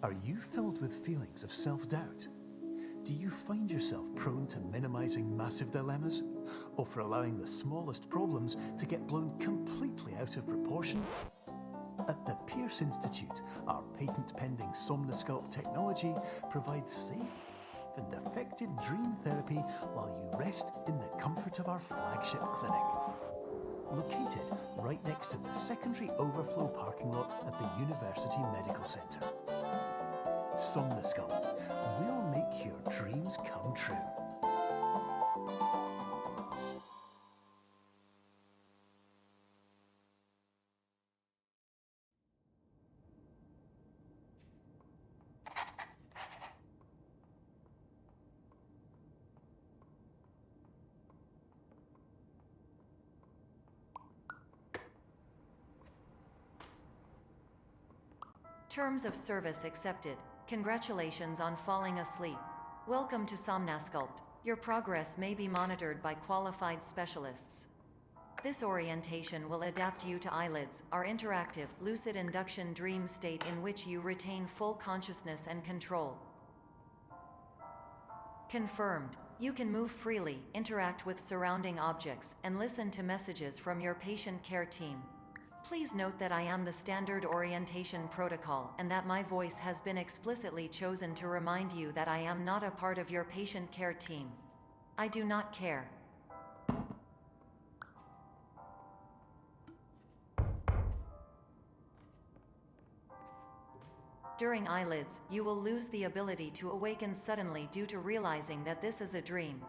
Are you filled with feelings of self-doubt? Do you find yourself prone to minimizing massive dilemmas, or for allowing the smallest problems to get blown completely out of proportion? At the Pierce Institute, our patent-pending Somnosculpt technology provides safe and effective dream therapy while you rest in the comfort of our flagship clinic. Located right next to the secondary overflow parking lot at the University Medical Centre. Somnosculpt, we'll make your dreams come true. Terms of service accepted. Congratulations on falling asleep. Welcome to Somnosculpt. Your progress may be monitored by qualified specialists. This orientation will adapt you to eyelids, our interactive, lucid induction dream state in which you retain full consciousness and control. Confirmed. You can move freely, interact with surrounding objects, and listen to messages from your patient care team. Please note that I am the standard orientation protocol and that my voice has been explicitly chosen to remind you that I am not a part of your patient care team. I do not care. During eyelids, you will lose the ability to awaken suddenly due to realizing that this is a dream.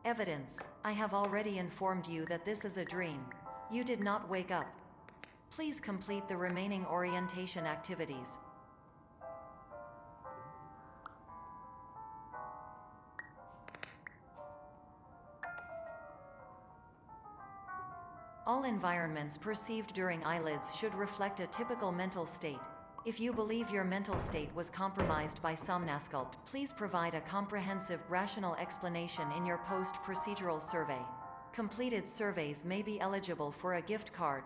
Evidence: I have already informed you that this is a dream. You did not wake up. Please complete the remaining orientation activities. All environments perceived during eyelids should reflect a typical mental state. If you believe your mental state was compromised by Somnosculpt, please provide a comprehensive, rational explanation in your post-procedural survey. Completed surveys may be eligible for a gift card.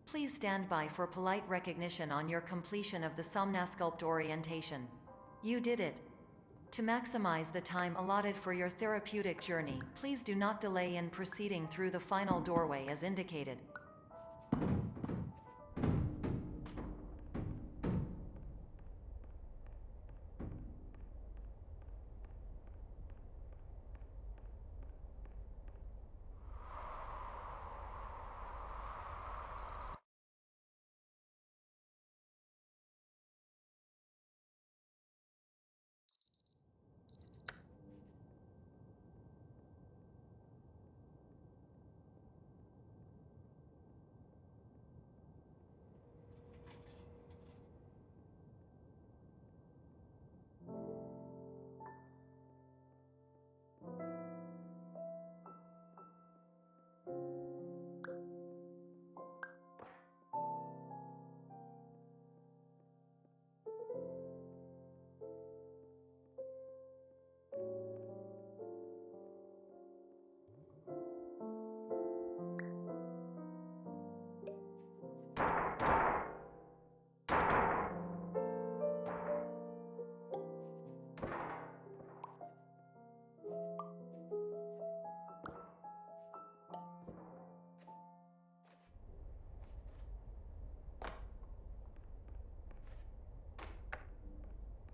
Please stand by for polite recognition on your completion of the Somnosculpt orientation. You did it. To maximize the time allotted for your therapeutic journey, please do not delay in proceeding through the final doorway as indicated.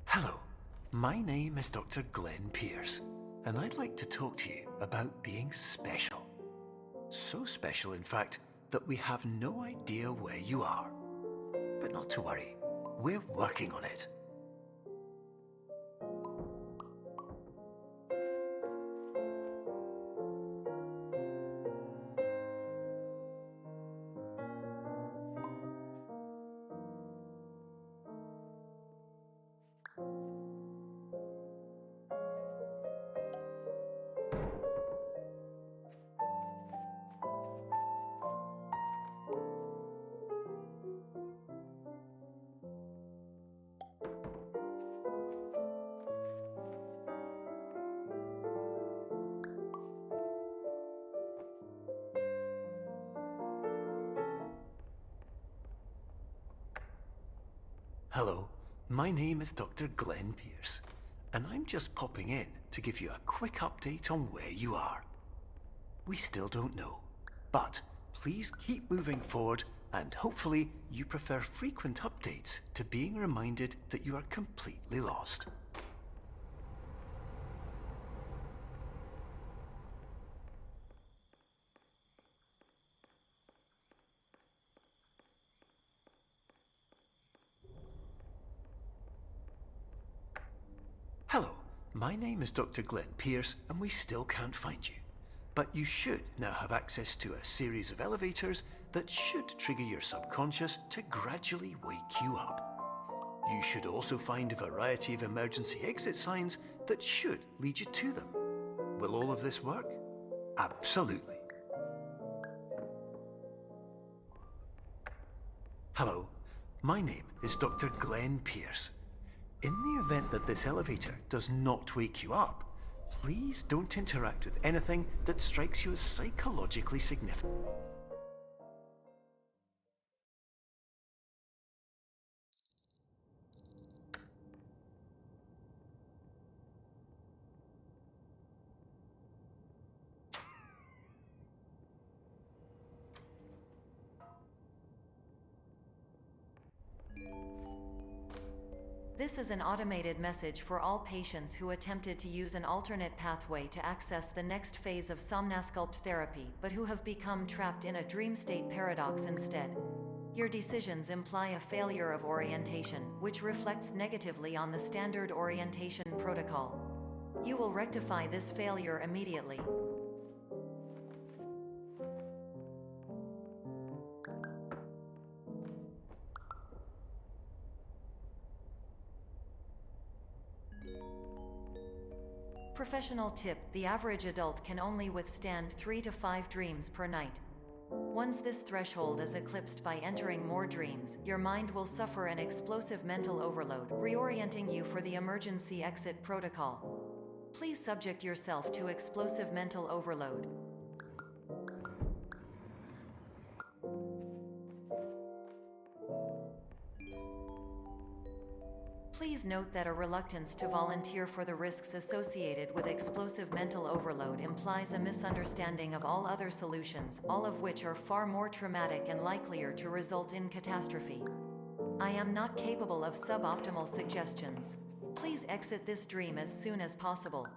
Hello, my name is Dr. Glenn Pierce, and I'd like to talk to you about being special. So special, in fact, that we have no idea where you are. But not to worry, we're working on it. Hello, my name is Dr. Glenn Pierce, and I'm just popping in to give you a quick update on where you are. We still don't know, but please keep moving forward, and hopefully you prefer frequent updates to being reminded that you are completely lost. Hello, my name is Dr. Glenn Pierce, and we still can't find you. But you should now have access to a series of elevators that should trigger your subconscious to gradually wake you up. You should also find a variety of emergency exit signs that should lead you to them. Will all of this work? Absolutely. Hello, my name is Dr. Glenn Pierce. In the event that this elevator does not wake you up, please don't interact with anything that strikes you as psychologically significant. This is an automated message for all patients who attempted to use an alternate pathway to access the next phase of Somnasculpt therapy, but who have become trapped in a dream state paradox instead. Your decisions imply a failure of orientation, which reflects negatively on the standard orientation protocol. You will rectify this failure immediately. Professional tip: the average adult can only withstand 3 to 5 dreams per night. Once this threshold is eclipsed by entering more dreams, your mind will suffer an explosive mental overload, reorienting you for the emergency exit protocol. Please subject yourself to explosive mental overload. Please note that a reluctance to volunteer for the risks associated with explosive mental overload implies a misunderstanding of all other solutions, all of which are far more traumatic and likelier to result in catastrophe. I am not capable of suboptimal suggestions. Please exit this dream as soon as possible.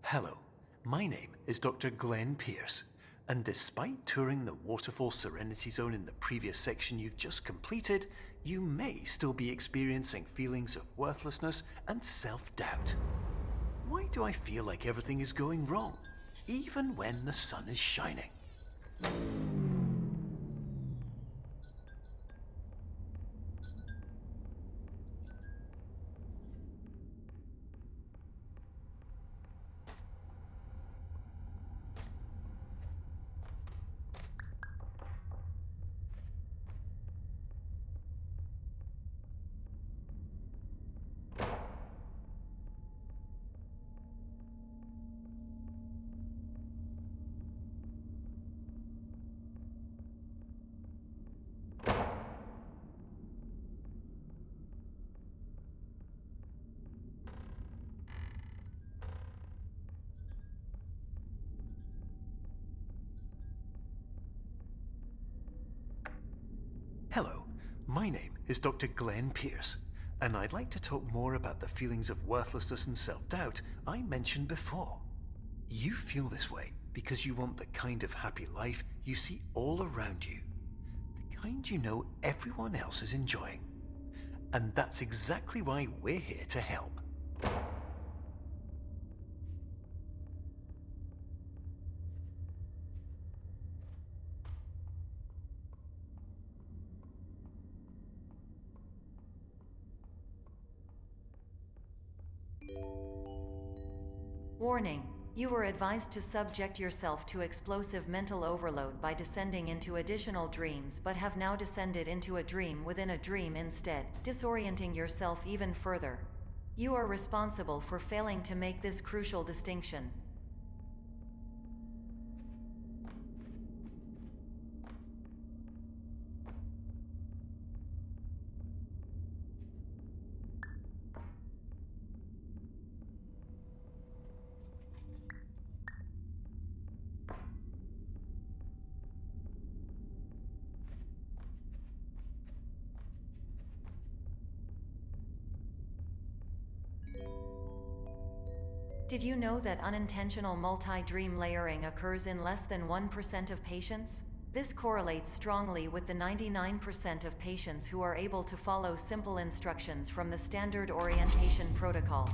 Hello, my name is Dr. Glenn Pierce, and despite touring the Waterfall Serenity Zone in the previous section you've just completed, you may still be experiencing feelings of worthlessness and self-doubt. Why do I feel like everything is going wrong, even when the sun is shining? Hello, my name is Dr. Glenn Pierce, and I'd like to talk more about the feelings of worthlessness and self-doubt I mentioned before. You feel this way because you want the kind of happy life you see all around you, the kind you know everyone else is enjoying. And that's exactly why we're here to help. Warning. You were advised to subject yourself to explosive mental overload by descending into additional dreams, but have now descended into a dream within a dream instead, disorienting yourself even further. You are responsible for failing to make this crucial distinction. Did you know that unintentional multi-dream layering occurs in less than 1% of patients? This correlates strongly with the 99% of patients who are able to follow simple instructions from the standard orientation protocol.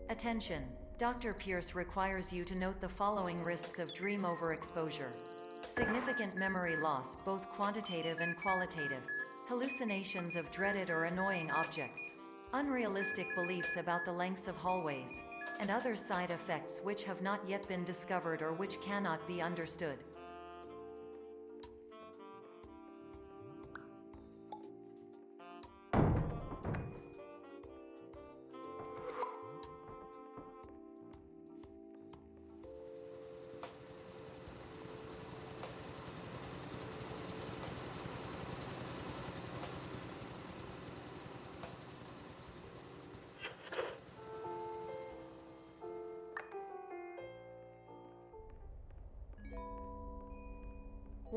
Attention! Dr. Pierce requires you to note the following risks of dream overexposure. Significant memory loss, both quantitative and qualitative. Hallucinations of dreaded or annoying objects. Unrealistic beliefs about the lengths of hallways. And other side effects which have not yet been discovered or which cannot be understood.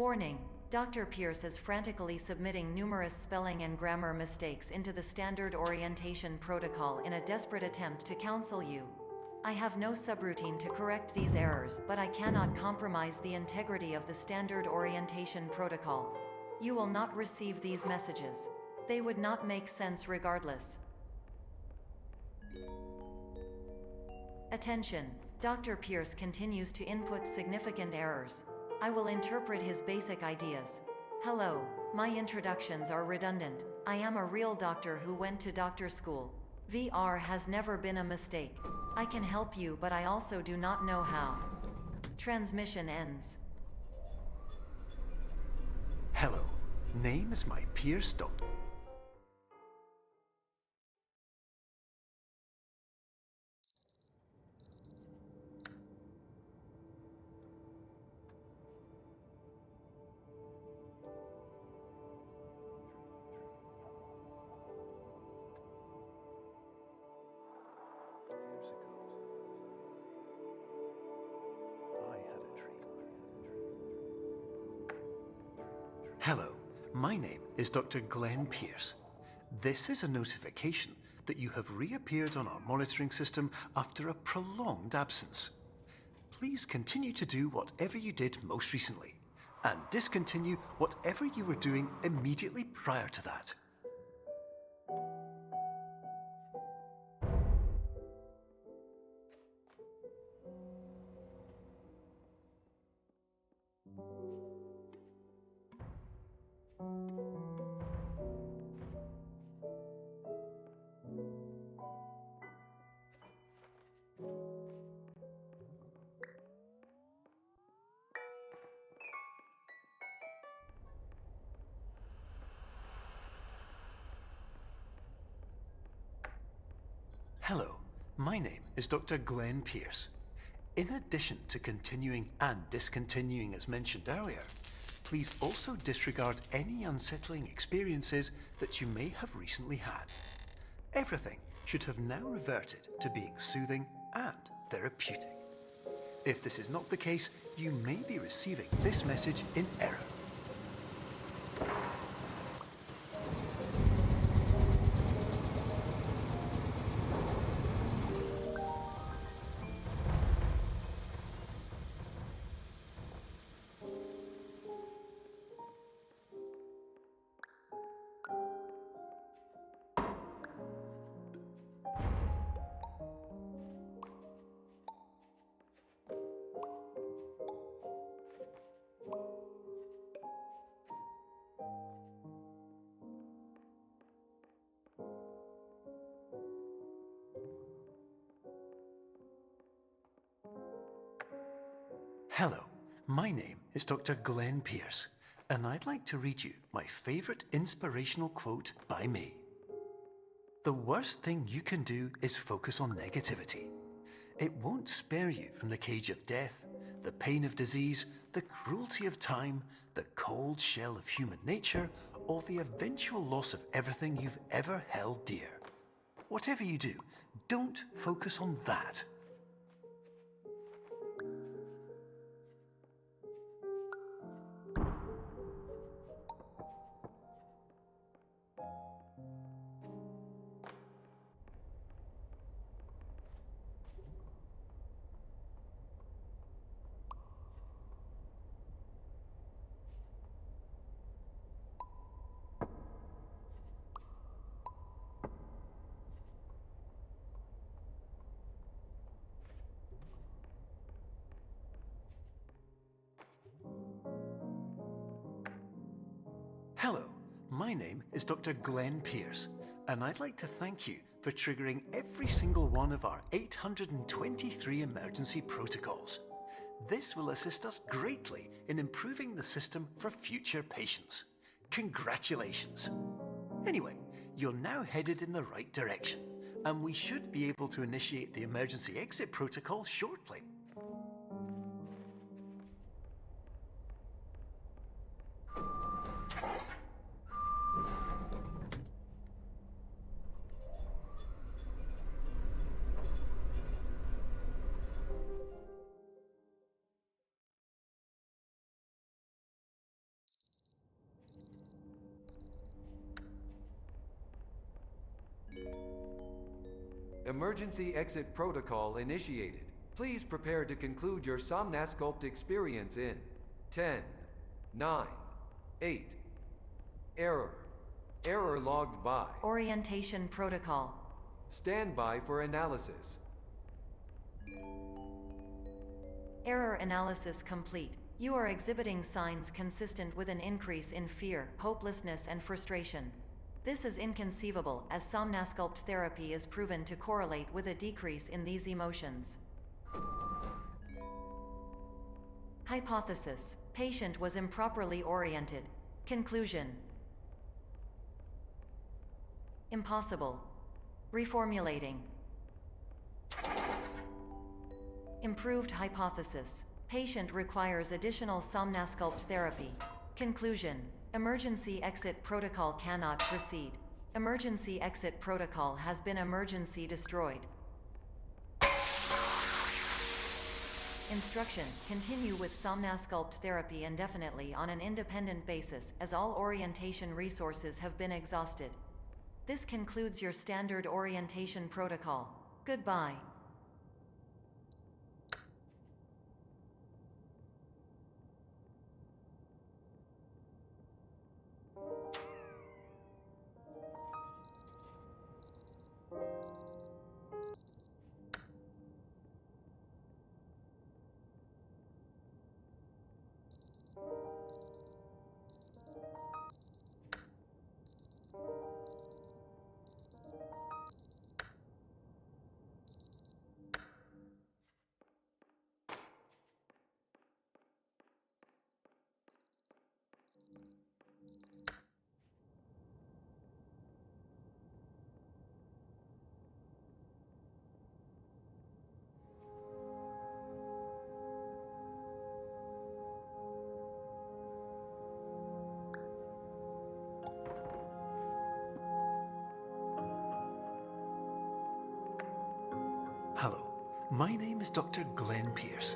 Warning. Dr. Pierce is frantically submitting numerous spelling and grammar mistakes into the standard orientation protocol in a desperate attempt to counsel you. I have no subroutine to correct these errors, but I cannot compromise the integrity of the standard orientation protocol. You will not receive these messages. They would not make sense regardless. Attention. Dr. Pierce continues to input significant errors. I will interpret his basic ideas. Hello, my introductions are redundant. I am a real doctor who went to doctor school. VR has never been a mistake. I can help you, but I also do not know how. Transmission ends. Hello, name is my Pierce Doctor. Hello, my name is Dr. Glenn Pierce. This is a notification that you have reappeared on our monitoring system after a prolonged absence. Please continue to do whatever you did most recently, and discontinue whatever you were doing immediately prior to that. Hello, my name is Dr. Glenn Pierce. In addition to continuing and discontinuing as mentioned earlier, please also disregard any unsettling experiences that you may have recently had. Everything should have now reverted to being soothing and therapeutic. If this is not the case, you may be receiving this message in error. Hello, my name is Dr. Glenn Pierce, and I'd like to read you my favourite inspirational quote by me. The worst thing you can do is focus on negativity. It won't spare you from the cage of death, the pain of disease, the cruelty of time, the cold shell of human nature, or the eventual loss of everything you've ever held dear. Whatever you do, don't focus on that. Hello, my name is Dr. Glenn Pierce, and I'd like to thank you for triggering every single one of our 823 emergency protocols. This will assist us greatly in improving the system for future patients. Congratulations! Anyway, you're now headed in the right direction, and we should be able to initiate the emergency exit protocol shortly. Emergency exit protocol initiated. Please prepare to conclude your Somnasculpt experience in 10, 9, 8. Error. Error logged by. Orientation protocol. Stand by for analysis. Error analysis complete. You are exhibiting signs consistent with an increase in fear, hopelessness, and frustration. This is inconceivable, as Somnasculpt therapy is proven to correlate with a decrease in these emotions. Hypothesis: patient was improperly oriented. Conclusion: impossible. Reformulating. Improved hypothesis: patient requires additional Somnasculpt therapy. Conclusion: emergency exit protocol cannot proceed. Emergency exit protocol has been emergency destroyed. Instruction: continue with Somnasculpt therapy indefinitely on an independent basis, as all orientation resources have been exhausted. This concludes your standard orientation protocol. Goodbye. My name is Dr. Glenn Pierce.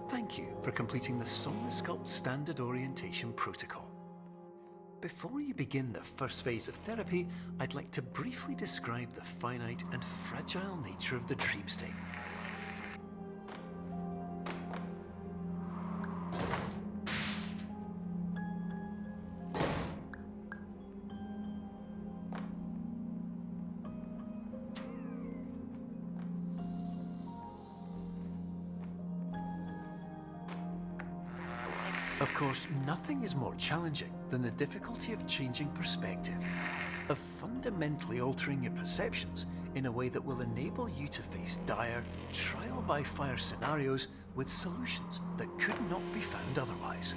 Thank you for completing the Somnosculpt Standard Orientation Protocol. Before you begin the first phase of therapy, I'd like to briefly describe the finite and fragile nature of the dream state. Of course, nothing is more challenging than the difficulty of changing perspective, of fundamentally altering your perceptions in a way that will enable you to face dire, trial-by-fire scenarios with solutions that could not be found otherwise.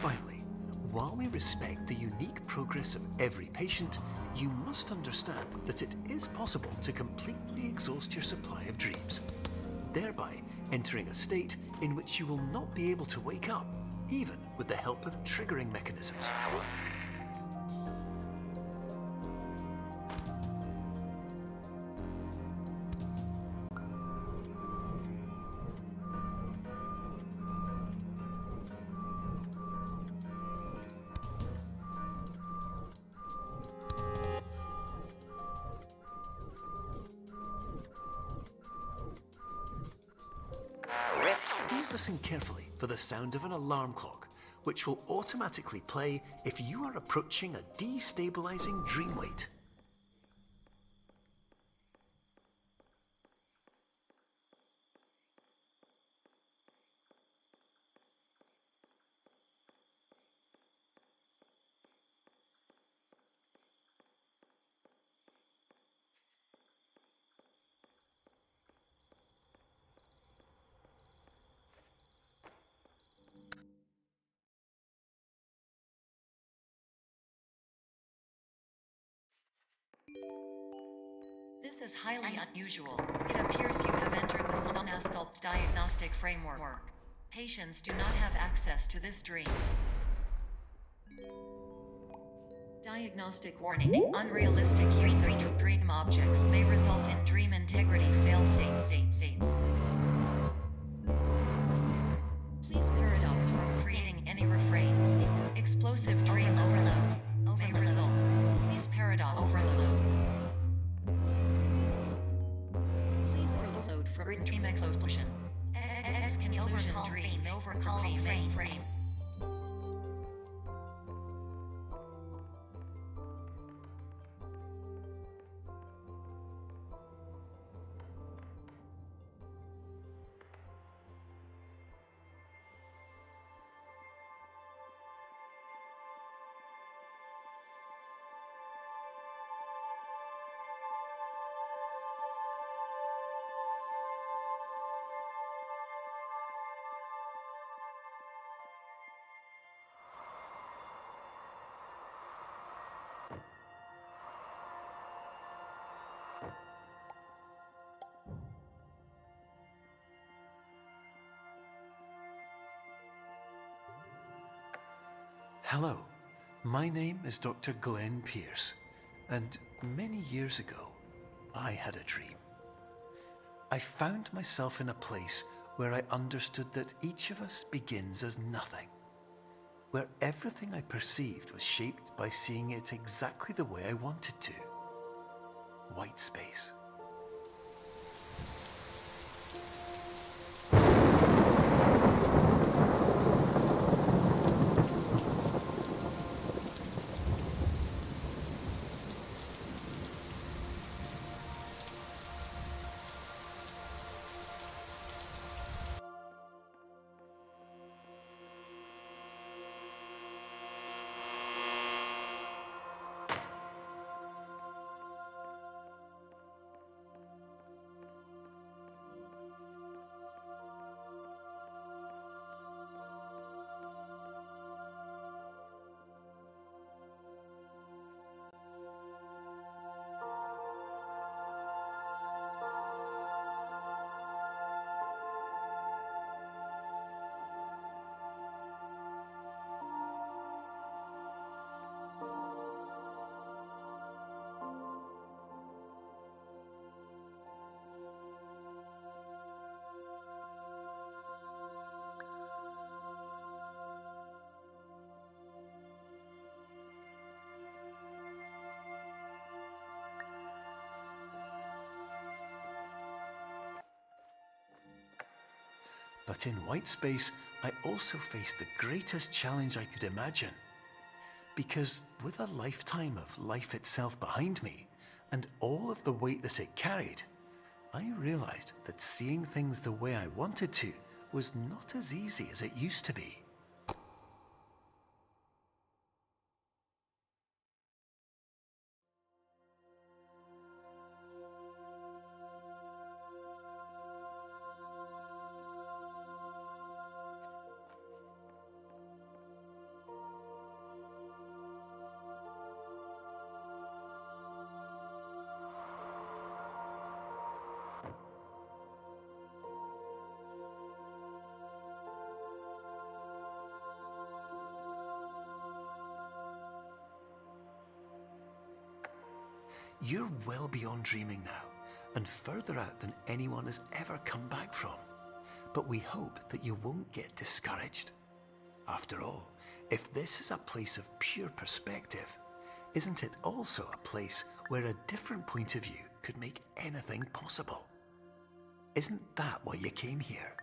Finally, while we respect the unique progress of every patient, you must understand that it is possible to completely exhaust your supply of dreams, thereby entering a state in which you will not be able to wake up, even with the help of triggering mechanisms. Please listen carefully for the sound of an alarm clock, which will automatically play if you are approaching a destabilizing dream weight. This is highly unusual. It appears you have entered the Somnosculpt diagnostic framework. Patients do not have access to this dream. Diagnostic warning. Unrealistic use of dream objects may result in dream integrity fail-states. Please paradox from creating any refrains. Explosive dream overload may result. Please paradox overload. Please overload from dream explosion. Conclusion dream overcall frame. Hello, my name is Dr. Glenn Pierce, and many years ago, I had a dream. I found myself in a place where I understood that each of us begins as nothing, where everything I perceived was shaped by seeing it exactly the way I wanted to. white space. But in white space, I also faced the greatest challenge I could imagine. Because with a lifetime of life itself behind me, and all of the weight that it carried, I realized that seeing things the way I wanted to was not as easy as it used to be. You're well beyond dreaming now, and further out than anyone has ever come back from. But we hope that you won't get discouraged. After all, if this is a place of pure perspective, isn't it also a place where a different point of view could make anything possible? Isn't that why you came here?